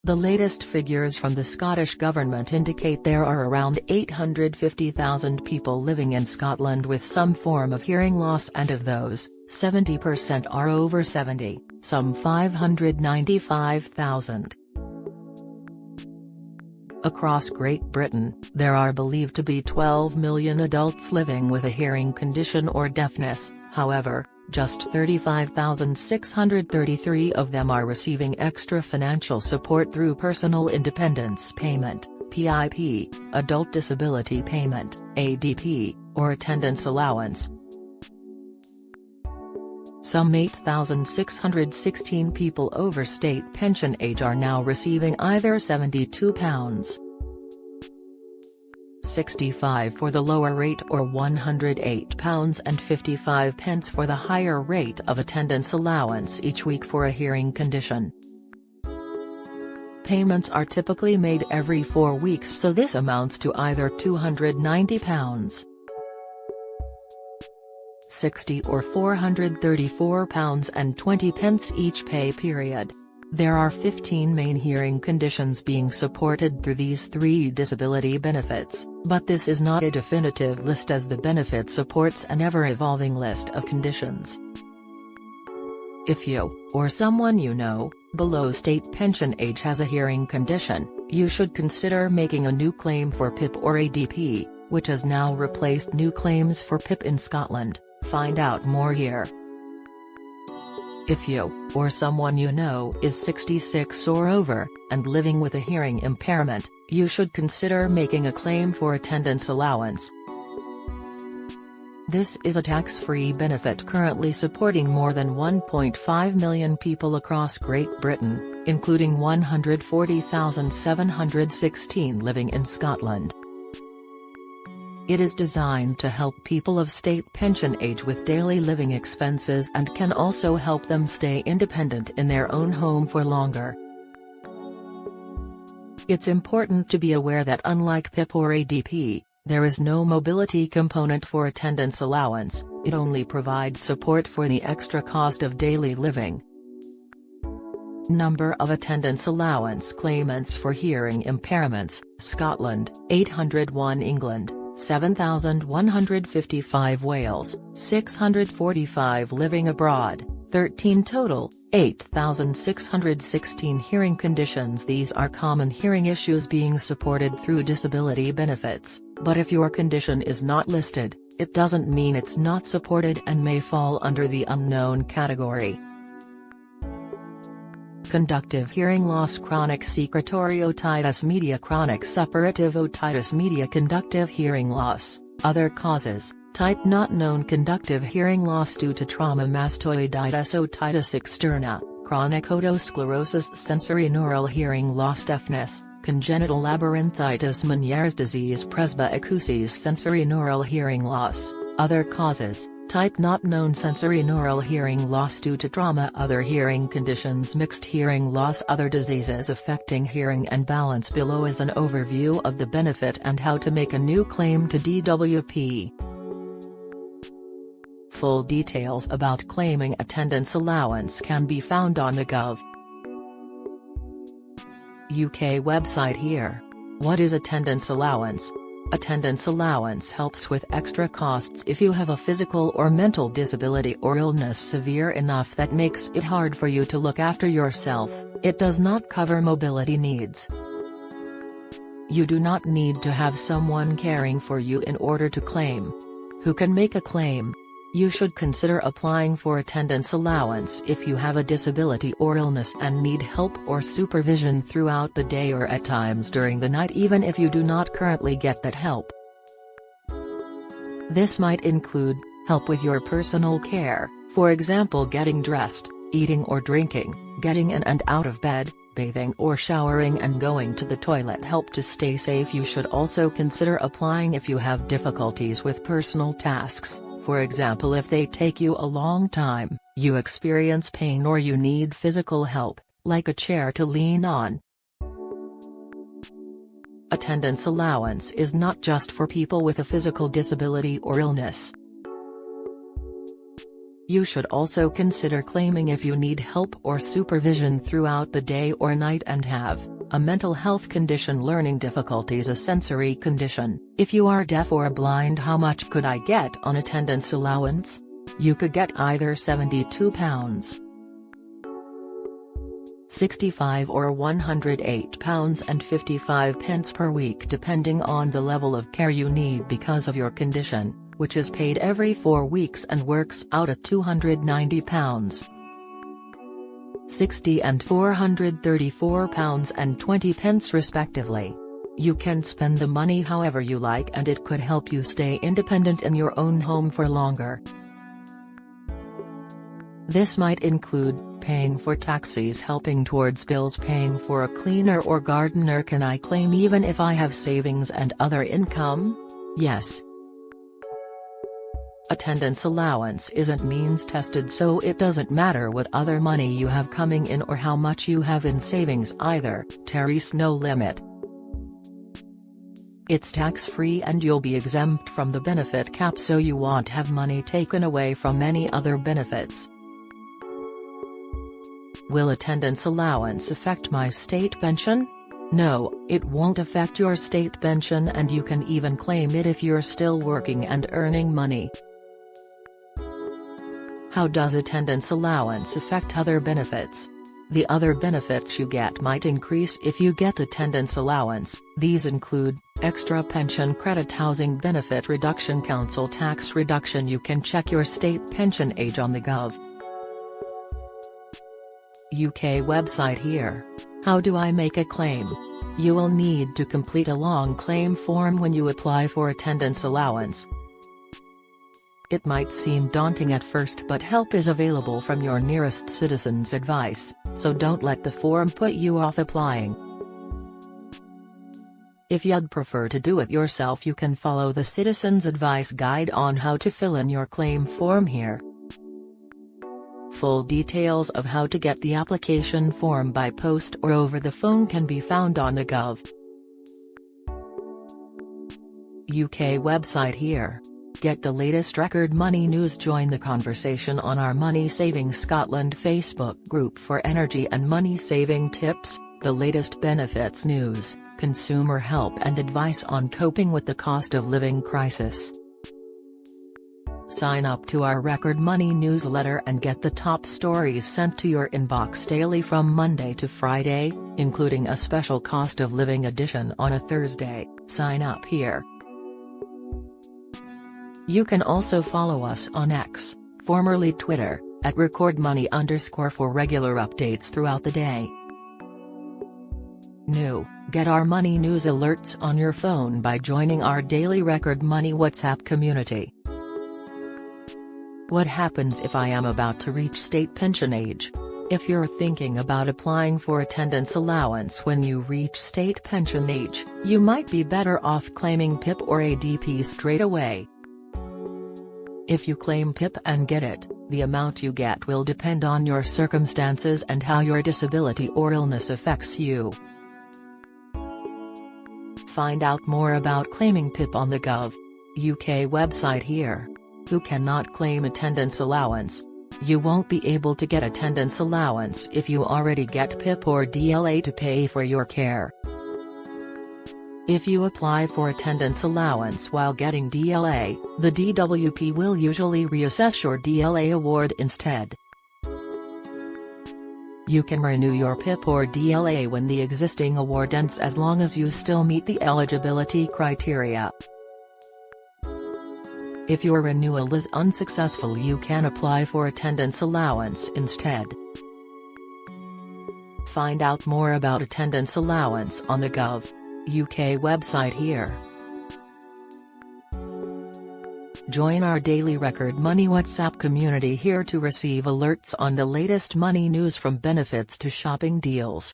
The latest figures from the Scottish Government indicate there are around 850,000 people living in Scotland with some form of hearing loss, and of those, 70% are over 70, some 595,000. Across Great Britain, there are believed to be 12 million adults living with a hearing condition or deafness. However, just 35,633 of them are receiving extra financial support through Personal Independence Payment (PIP), Adult Disability Payment (ADP), or Attendance Allowance. Some 8,616 people over state pension age are now receiving either £72.65 for the lower rate or £108.55 for the higher rate of attendance allowance each week for a hearing condition. Payments are typically made every 4 weeks, so this amounts to either £290.60 or £434.20 each pay period. There are 15 main hearing conditions being supported through these 3 disability benefits, but this is not a definitive list as the benefit supports an ever-evolving list of conditions. If you, or someone you know, below state pension age has a hearing condition, you should consider making a new claim for PIP or ADP, which has now replaced new claims for PIP in Scotland. Find out more here. If you, or someone you know, is 66 or over, and living with a hearing impairment, you should consider making a claim for attendance allowance. This is a tax-free benefit currently supporting more than 1.5 million people across Great Britain, including 140,716 living in Scotland. It is designed to help people of state pension age with daily living expenses and can also help them stay independent in their own home for longer. It's important to be aware that unlike PIP or ADP, there is no mobility component for attendance allowance. It only provides support for the extra cost of daily living. Number of attendance allowance claimants for hearing impairments: Scotland, 801; England, 7,155; Wales, 645; living abroad, 13 total, 8,616 hearing conditions. These are common hearing issues being supported through disability benefits, but if your condition is not listed, it doesn't mean it's not supported and may fall under the unknown category. Conductive hearing loss: chronic secretory otitis media, chronic suppurative otitis media, conductive hearing loss. Other causes: type not known, conductive hearing loss due to trauma, mastoiditis, otitis externa, chronic otosclerosis, sensorineural hearing loss, deafness, congenital labyrinthitis, Meniere's disease, presbyacousis, sensorineural hearing loss. Other causes: type not known, sensorineural hearing loss due to trauma. Other hearing conditions: mixed hearing loss. Other diseases affecting hearing and balance. Below is an overview of the benefit and how to make a new claim to DWP. Full details about claiming attendance allowance can be found on the Gov.uk website here. What is attendance allowance? Attendance allowance helps with extra costs if you have a physical or mental disability or illness severe enough that makes it hard for you to look after yourself. It does not cover mobility needs. You do not need to have someone caring for you in order to claim. Who can make a claim? You should consider applying for attendance allowance if you have a disability or illness and need help or supervision throughout the day or at times during the night, even if you do not currently get that help. This might include help with your personal care, for example getting dressed, eating or drinking, getting in and out of bed, bathing or showering and going to the toilet. Help to stay safe. You should also consider applying if you have difficulties with personal tasks. For example, if they take you a long time, you experience pain, or you need physical help, like a chair to lean on. Attendance allowance is not just for people with a physical disability or illness. You should also consider claiming if you need help or supervision throughout the day or night and have A mental health condition. Learning difficulties. A sensory condition. If you are deaf or blind, how much could I get on attendance allowance? You could get either £72, 65 or £108.55 per week, depending on the level of care you need because of your condition, which is paid every 4 weeks and works out at £290, 60 and £434.20 respectively. You can spend the money however you like, and it could help you stay independent in your own home for longer. This might include paying for taxis, helping towards bills, paying for a cleaner or gardener. Can I claim even if I have savings and other income? Yes. Attendance allowance isn't means tested, so it doesn't matter what other money you have coming in or how much you have in savings either. There's no limit. It's tax-free and you'll be exempt from the benefit cap, so you won't have money taken away from any other benefits. Will attendance allowance affect my state pension? No, it won't affect your state pension, and you can even claim it if you're still working and earning money. How does attendance allowance affect other benefits? The other benefits you get might increase if you get attendance allowance. These include extra pension credit, housing benefit reduction, council tax reduction. You can check your state pension age on the Gov. UK website here. How do I make a claim? You will need to complete a long claim form when you apply for attendance allowance. It might seem daunting at first, but help is available from your nearest Citizens Advice, so don't let the form put you off applying. If you'd prefer to do it yourself, you can follow the Citizens Advice guide on how to fill in your claim form here. Full details of how to get the application form by post or over the phone can be found on the Gov. UK website here. Get the latest record money news. Join the conversation on our Money Saving Scotland Facebook group for energy and money saving tips, the latest benefits news, consumer help and advice on coping with the cost of living crisis. Sign up to our Record Money newsletter and get the top stories sent to your inbox daily from Monday to Friday, including a special cost of living edition on a Thursday. Sign up here. You can also follow us on X, formerly Twitter, at @recordmoney_ for regular updates throughout the day. New, get our money news alerts on your phone by joining our daily Record Money WhatsApp community. What happens if I am about to reach state pension age? If you're thinking about applying for attendance allowance when you reach state pension age, you might be better off claiming PIP or ADP straight away. If you claim PIP and get it, the amount you get will depend on your circumstances and how your disability or illness affects you. Find out more about claiming PIP on the Gov. UK website here. Who cannot claim attendance allowance? You won't be able to get attendance allowance if you already get PIP or DLA to pay for your care. If you apply for attendance allowance while getting DLA, the DWP will usually reassess your DLA award instead. You can renew your PIP or DLA when the existing award ends, as long as you still meet the eligibility criteria. If your renewal is unsuccessful, you can apply for attendance allowance instead. Find out more about attendance allowance on the Gov. UK website here. Join our daily Record Money WhatsApp community here to receive alerts on the latest money news, from benefits to shopping deals.